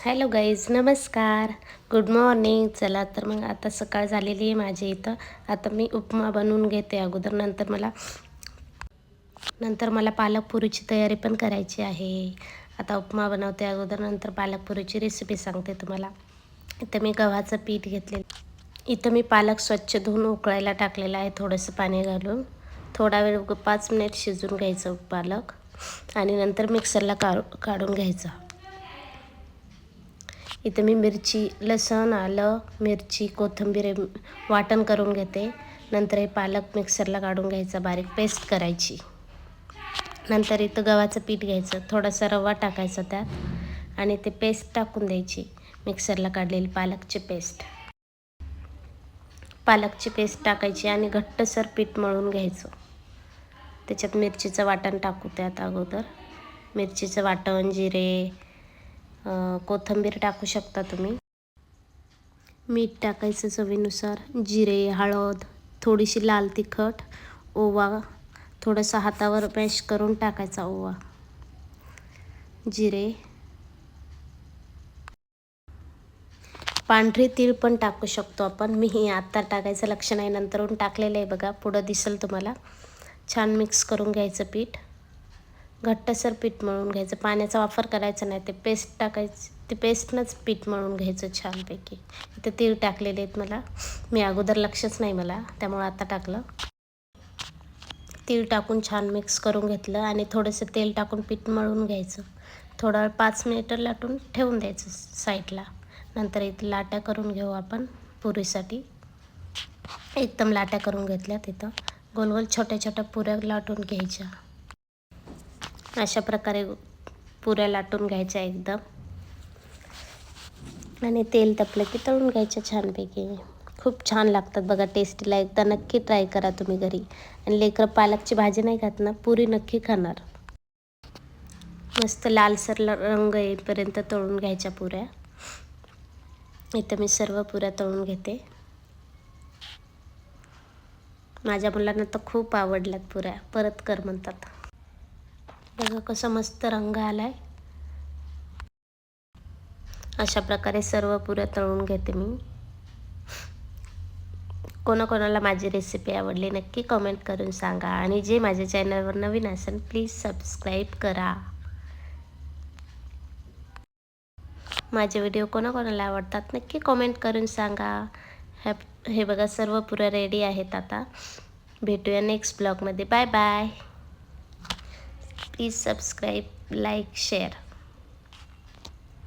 Hello guys, नमस्कार, good morning. चला तर मग आता सकाळ झालेली आहे माझ्या इथं. आता मी उपमा बनवून घेते अगोदर. नंतर मला पालकपुरीची तयारी पण करायची आहे. आता उपमा बनवते अगोदर, नंतर पालकपुरीची रेसिपी सांगते तुम्हाला. इथं मी गव्हाचं पीठ घेतले. इथं मी पालक स्वच्छ धुवून उकळायला टाकलेला आहे थोडंसं पाणी घालून. थोडा वेळ 5 मिनिट शिजून घ्यायचं पालक आणि नंतर मिक्सरला काढून घ्यायचं. इथं मी मिरची, लसूण, आलं, मिरची, कोथिंबीर वाटण करून घेते. नंतर हे पालक मिक्सरला काढून घ्यायचा, बारीक पेस्ट करायची. नंतर इथं गव्हाचं पीठ घ्यायचं, थोडासा रवा टाकायचा त्यात आणि ते पेस्ट टाकून द्यायची, मिक्सरला काढलेली पालकची पेस्ट टाकायची आणि घट्टसर पीठ मळून घ्यायचं. त्याच्यात मिरचीचं वाटण टाकू त्यात अगोदर. मिरचीचं वाटण, जिरे, कोथिंबीर टाकू शकता तुम्ही. मीठ टाकायचं चवीनुसार, जिरे, हळद, थोडीशी लाल तिखट, ओवा, थोडंसं हातावर मॅश करून टाकायचा ओवा, जिरे, पांढरे तीळ पण टाकू शकतो आपण. मी आत्ता टाकायचं लक्ष नाही, नंतरून टाकलेलं आहे बघा, पुढं दिसेल तुम्हाला. छान मिक्स करून घ्यायचं पीठ, घट्टसर पीठ मळून घ्यायचं. पाण्याचा वापर करायचा नाही, ते पेस्ट टाकायची, ते पेस्टनंच पीठ मळून घ्यायचं छानपैकी. इथे तीळ टाकलेले आहेत मला, मी अगोदर लक्षच नाही मला, त्यामुळं आता टाकलं. तीळ टाकून छान मिक्स करून घेतलं आणि थोडंसं तेल टाकून पीठ मळून घ्यायचं. थोडा वेळ 5 मिनिटं लाटून ठेवून द्यायचं साईडला. नंतर इथं लाट्या करून घेऊ आपण पुरीसाठी. एकदम लाट्या करून घेतल्या. तिथं गोल गोल छोट्या छोट्या पुऱ्या लाटून घ्यायच्या. अशा प्रकारे पुऱ्या लाटून घ्यायच्या एकदम, आणि तेल तपलं की तळून घ्यायच्या छानपैकी. खूप छान लागतात बघा टेस्टीला. एकदा नक्की ट्राय करा तुम्ही घरी. आणि लेकरं पालकची भाजी नाही खात ना, पुरी नक्की खाणार. मस्त लालसर रंग येईपर्यंत तळून घ्यायच्या पुऱ्या. इथं मी सर्व पुऱ्या तळून घेते. माझ्या मुलांना तर खूप आवडल्यात पुऱ्या, परत कर म्हणतात. बघा कसं मस्त रंग आलाय. अशा प्रकारे सर्व पुऱ्या तळून घेते मी. कोणाकोणाला माझी रेसिपी आवडली नक्की कमेंट करून सांगा. आणि जे माझ्या चॅनलवर नवीन असेल प्लीज सबस्क्राईब करा. माझे व्हिडिओ कोणाकोणाला आवडतात नक्की कमेंट करून सांगा. हे बघा सर्व पुऱ्या रेडी आहेत. आता भेटूया नेक्स्ट ब्लॉगमध्ये. Bye bye. Please subscribe, like, share.